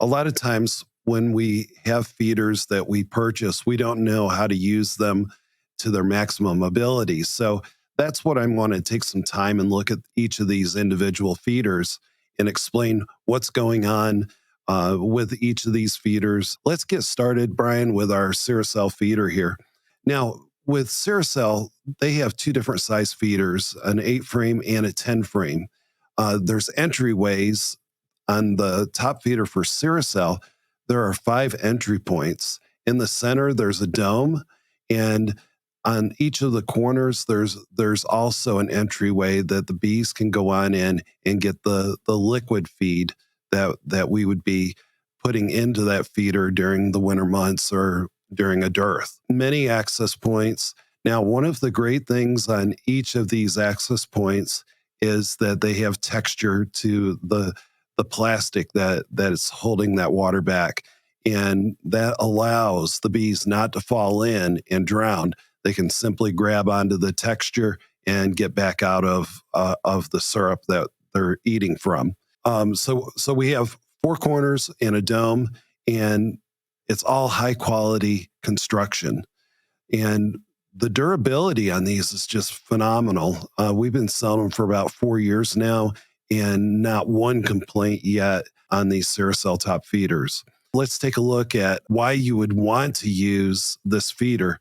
A lot of times when we have feeders that we purchase, we don't know how to use them to their maximum ability. So that's what I want to take some time and look at each of these individual feeders and explain what's going on with each of these feeders. Let's get started, Brian, with our Ceracell feeder here. Now, with Ceracell, they have two different size feeders, an 8-frame and a 10-frame. There's entryways on the top feeder for Ceracell. There are 5 entry points. In the center, there's a dome, and on each of the corners, there's also an entryway that the bees can go on in and get the liquid feed that we would be putting into that feeder during the winter months or during a dearth. Many access points. Now, one of the great things on each of these access points is that they have texture to the plastic that is holding that water back. And that allows the bees not to fall in and drown. They can simply grab onto the texture and get back out of the syrup that they're eating from. So we have 4 corners and a dome, and it's all high quality construction. And the durability on these is just phenomenal. We've been selling them for about 4 years now, and not one complaint yet on these Ceracell top feeders. Let's take a look at why you would want to use this feeder.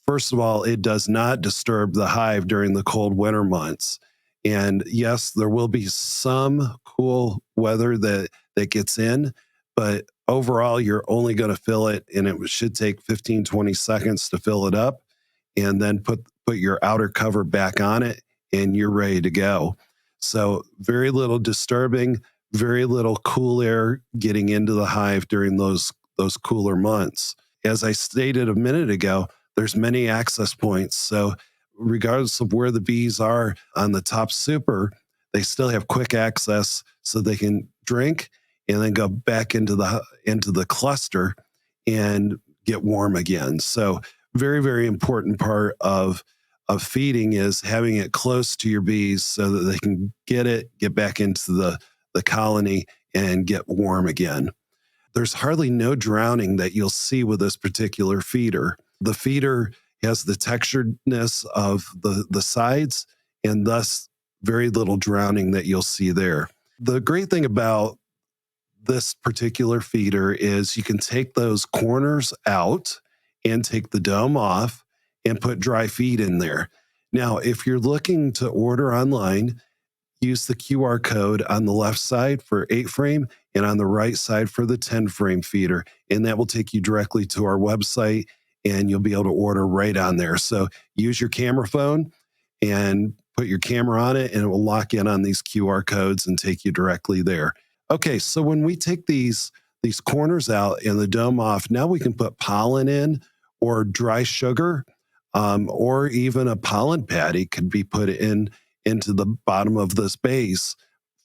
First of all, it does not disturb the hive during the cold winter months. And yes, there will be some cool weather that gets in, but overall, you're only going to fill it, and it should take 15, 20 seconds to fill it up, and then put your outer cover back on it, and you're ready to go. So very little disturbing, very little cool air getting into the hive during those cooler months. As I stated a minute ago, there's many access points. So regardless of where the bees are on the top super, they still have quick access so they can drink and then go back into the cluster and get warm again. So very, very important part of feeding is having it close to your bees so that they can get back into the colony and get warm again. There's hardly no drowning that you'll see with this particular feeder. The feeder has the texturedness of the sides, and thus very little drowning that you'll see there. The great thing about this particular feeder is you can take those corners out and take the dome off and put dry feed in there. Now, if you're looking to order online, use the QR code on the left side for 8-frame and on the right side for the 10-frame feeder, and that will take you directly to our website, and you'll be able to order right on there. So use your camera phone and put your camera on it, and it will lock in on these QR codes and take you directly there. Okay, so when we take these corners out and the dome off, now we can put pollen in, or dry sugar, or even a pollen patty could be put into the bottom of this base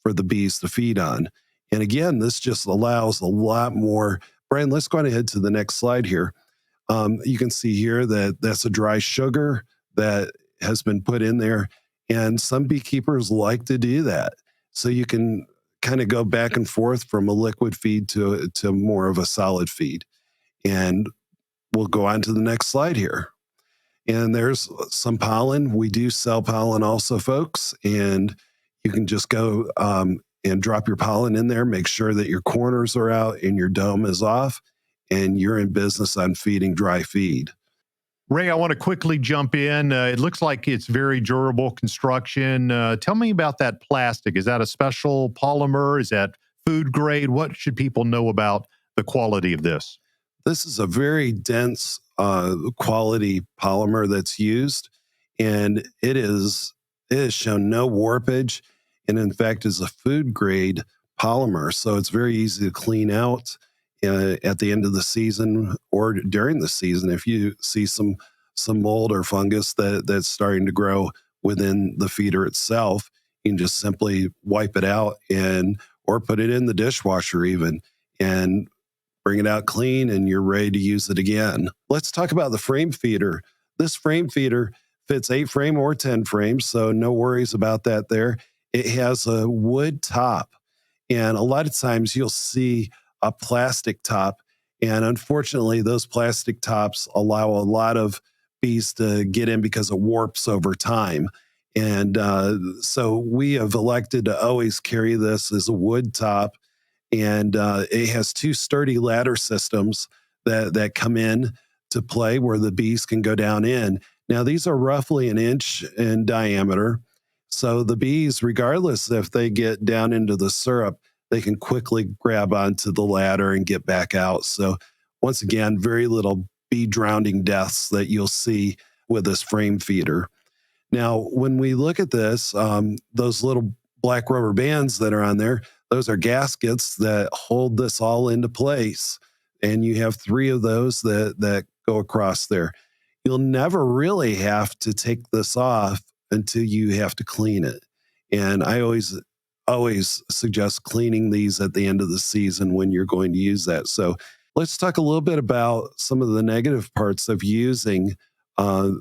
for the bees to feed on. And again, this just allows a lot more. Brian, let's go ahead to the next slide here. You can see here that that's a dry sugar that has been put in there, and some beekeepers like to do that. So you can kind of go back and forth from a liquid feed to more of a solid feed. And we'll go on to the next slide here. And there's some pollen. We do sell pollen also, folks, and you can just go and drop your pollen in there. Make sure that your corners are out and your dome is off, and you're in business on feeding dry feed. Ray, I want to quickly jump in. It looks like it's very durable construction. Tell me about that plastic. Is that a special polymer? Is that food grade? What should people know about the quality of this? This is a very dense quality polymer that's used, and it has shown no warpage, and in fact is a food grade polymer. So it's very easy to clean out at the end of the season or during the season. If you see some mold or fungus that's starting to grow within the feeder itself, you can just simply wipe it out or put it in the dishwasher even, and bring it out clean, and you're ready to use it again. Let's talk about the frame feeder. This frame feeder fits 8-frame or 10-frame, so no worries about that there. It has a wood top, and a lot of times you'll see a plastic top. And unfortunately, those plastic tops allow a lot of bees to get in because it warps over time. And so we have elected to always carry this as a wood top, and it has two sturdy ladder systems that come in to play where the bees can go down in. Now these are roughly an inch in diameter, so the bees, regardless if they get down into the syrup, they can quickly grab onto the ladder and get back out. So once again, very little bee drowning deaths that you'll see with this frame feeder. Now, when we look at this, those little black rubber bands that are on there, those are gaskets that hold this all into place. And you have three of those that go across there. You'll never really have to take this off until you have to clean it. And I always suggest cleaning these at the end of the season when you're going to use that. So let's talk a little bit about some of the negative parts of using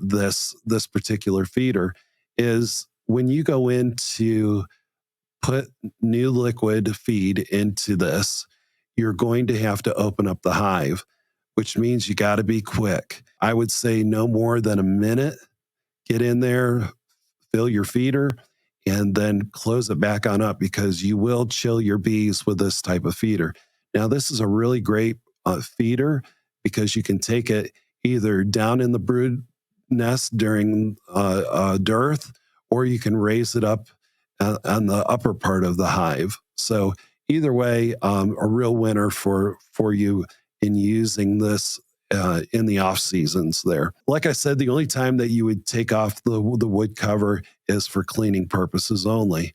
this particular feeder. Is when you go in to put new liquid feed into this, you're going to have to open up the hive, which means you got to be quick. I would say no more than a minute. Get in there, fill your feeder, and then close it back on up, because you will chill your bees with this type of feeder. Now, this is a really great feeder because you can take it either down in the brood nest during dearth, or you can raise it up on the upper part of the hive. So either way, a real winner for you in using this in the off seasons there. Like I said, the only time that you would take off the wood cover is for cleaning purposes only.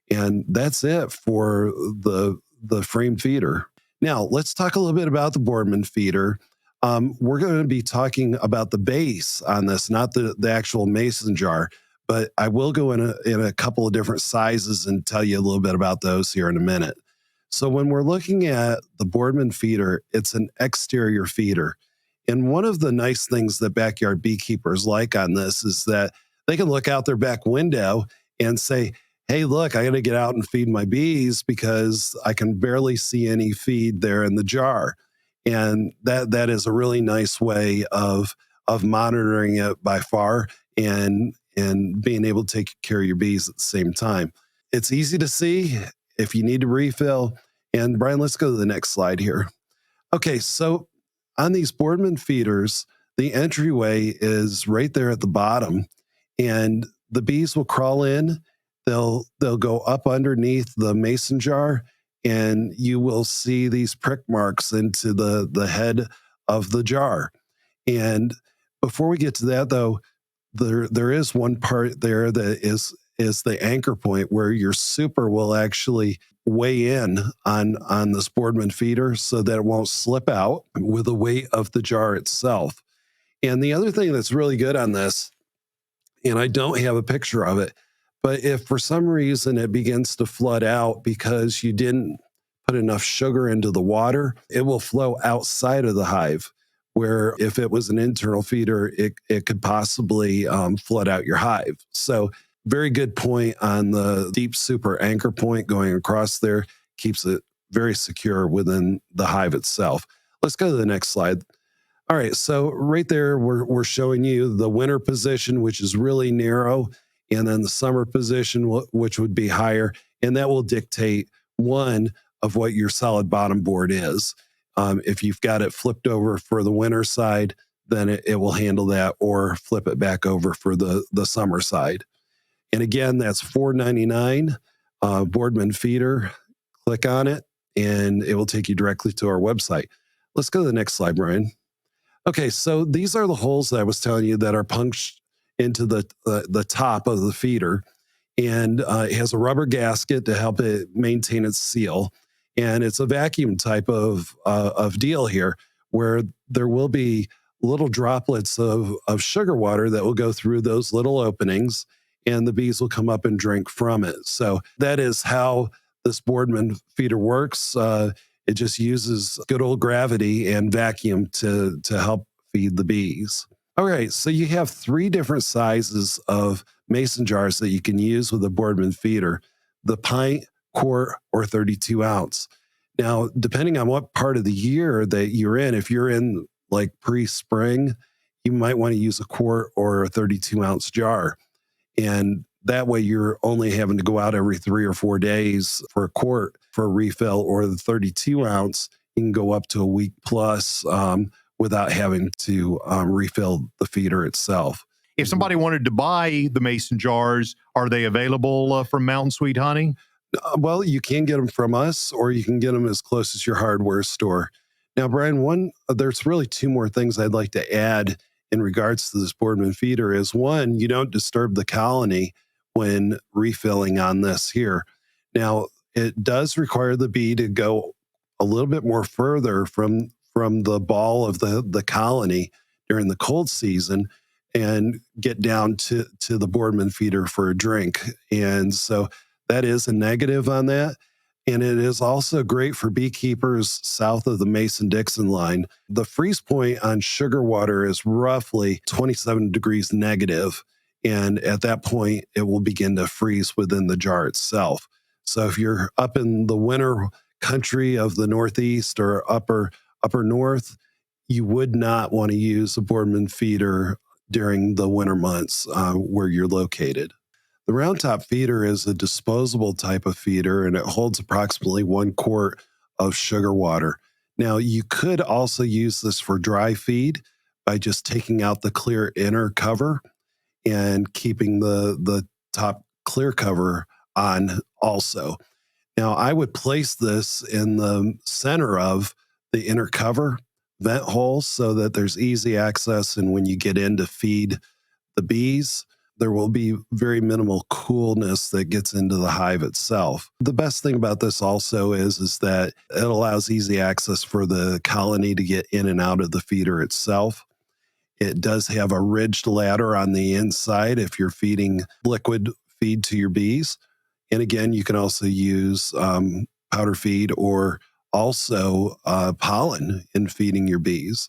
And that's it for the frame feeder. Now, let's talk a little bit about the Boardman feeder. We're going to be talking about the base on this, not the actual mason jar, but I will go in a couple of different sizes and tell you a little bit about those here in a minute. So when we're looking at the Boardman feeder, it's an exterior feeder. And one of the nice things that backyard beekeepers like on this is that they can look out their back window and say, hey, look, I got to get out and feed my bees because I can barely see any feed there in the jar. And that is a really nice way of monitoring it by far and being able to take care of your bees at the same time. It's easy to see if you need to refill. And Brian, let's go to the next slide here. Okay, so on these Boardman feeders, the entryway is right there at the bottom, and the bees will crawl in. They'll go up underneath the mason jar, and you will see these prick marks into the head of the jar. And before we get to that, though, there is one part there that is the anchor point where your super will actually weigh in on this Boardman feeder so that it won't slip out with the weight of the jar itself. And the other thing that's really good on this, and I don't have a picture of it, but if for some reason it begins to flood out because you didn't put enough sugar into the water, it will flow outside of the hive, where if it was an internal feeder, it could possibly flood out your hive. So very good point on the deep super anchor point going across there, keeps it very secure within the hive itself. Let's go to the next slide. All right, so right there, we're showing you the winter position, which is really narrow, and then the summer position, which would be higher, and that will dictate one of what your solid bottom board is. If you've got it flipped over for the winter side, then it will handle that, or flip it back over for the summer side. And again, that's $4.99 Boardman feeder. Click on it, and it will take you directly to our website. Let's go to the next slide, Brian. Okay, so these are the holes that I was telling you that are punched into the top of the feeder, and it has a rubber gasket to help it maintain its seal. And it's a vacuum type of deal here, where there will be little droplets of sugar water that will go through those little openings, and the bees will come up and drink from it. So that is how this Boardman feeder works. It just uses good old gravity and vacuum to help feed the bees. All right, so you have three different sizes of mason jars that you can use with a Boardman feeder: the pint, quart, or 32 ounce. Now, depending on what part of the year that you're in, if you're in like pre-spring, you might want to use a quart or a 32-ounce jar. And that way you're only having to go out every 3 or 4 days for a quart for a refill, or the 32 ounce, you can go up to a week plus without having to refill the feeder itself. If somebody wanted to buy the mason jars, are they available from Mountain Sweet Honey? Well, you can get them from us, or you can get them as close as your hardware store. Now, Brian, there's really two more things I'd like to add in regards to this Boardman feeder. Is one, you don't disturb the colony when refilling on this here. Now, it does require the bee to go a little bit more further from the ball of the colony during the cold season and get down to the Boardman feeder for a drink. And so that is a negative on that. And it is also great for beekeepers south of the Mason-Dixon line. The freeze point on sugar water is roughly 27 degrees negative. And at that point, it will begin to freeze within the jar itself. So if you're up in the winter country of the Northeast or upper North, you would not want to use a Boardman feeder during the winter months where you're located. The round top feeder is a disposable type of feeder, and it holds approximately 1 quart of sugar water. Now, you could also use this for dry feed by just taking out the clear inner cover and keeping the top clear cover on also. Now, I would place this in the center of the inner cover vent hole so that there's easy access, and when you get in to feed the bees, there will be very minimal coolness that gets into the hive itself. The best thing about this also is that it allows easy access for the colony to get in and out of the feeder itself. It does have a ridged ladder on the inside if you're feeding liquid feed to your bees. And again, you can also use powder feed or also pollen in feeding your bees.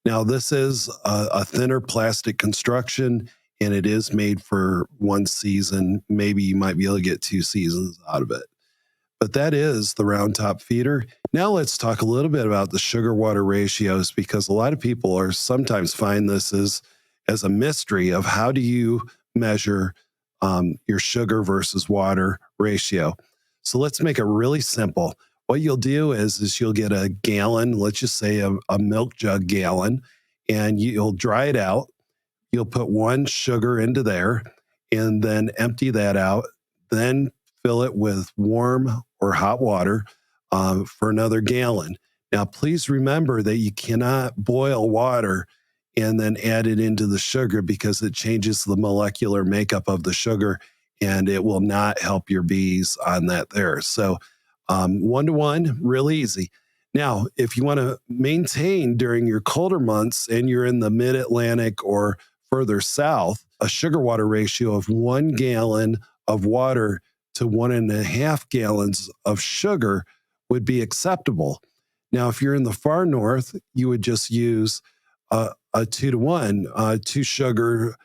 Now, this is a thinner plastic construction, and it is made for one season. Maybe you might be able to get 2 seasons out of it. But that is the round top feeder. Now let's talk a little bit about the sugar water ratios, because a lot of people are sometimes find this as a mystery of how do you measure your sugar versus water ratio. So let's make it really simple. What you'll do is you'll get a gallon, let's just say a milk jug gallon, and you'll dry it out. You'll put 1 sugar into there and then empty that out. Then fill it with warm or hot water for another gallon. Now, please remember that you cannot boil water and then add it into the sugar, because it changes the molecular makeup of the sugar and it will not help your bees on that there. So 1-to-1, real easy. Now, if you want to maintain during your colder months and you're in the mid-Atlantic or further south, a sugar water ratio of 1 gallon of water to 1.5 gallons of sugar would be acceptable. Now, if you're in the far north, you would just use a 2-to-1, 2 sugar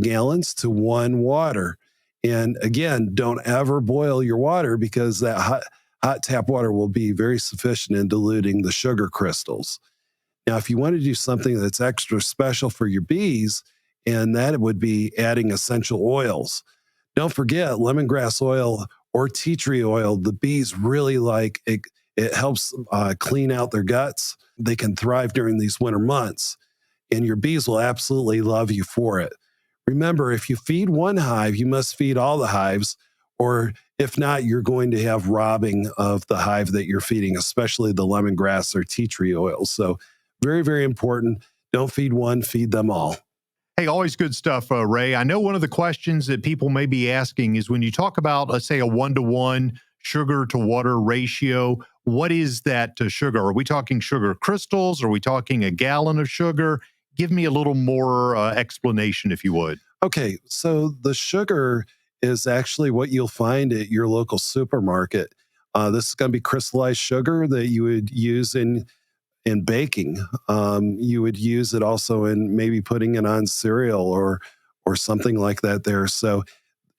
gallons to 1 water. And again, don't ever boil your water, because that hot tap water will be very sufficient in diluting the sugar crystals. Now, if you want to do something that's extra special for your bees, and that would be adding essential oils. Don't forget lemongrass oil or tea tree oil. The bees really like it. It helps clean out their guts. They can thrive during these winter months, and your bees will absolutely love you for it. Remember, if you feed one hive, you must feed all the hives, or if not, you're going to have robbing of the hive that you're feeding, especially the lemongrass or tea tree oil. So very, very important. Don't feed one, feed them all. Hey, always good stuff, Ray. I know one of the questions that people may be asking is when you talk about, let's say, a 1-to-1 sugar to water ratio, what is that to sugar? Are we talking sugar crystals? Are we talking a gallon of sugar? Give me a little more explanation, if you would. Okay, so the sugar is actually what you'll find at your local supermarket. This is going to be crystallized sugar that you would use in baking. You would use it also in maybe putting it on cereal or something like that there. So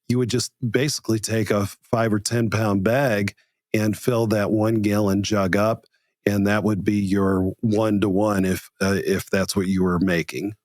you would just basically take a 5 or 10 pound bag and fill that 1 gallon jug up, and that would be your 1 to 1 if that's what you were making.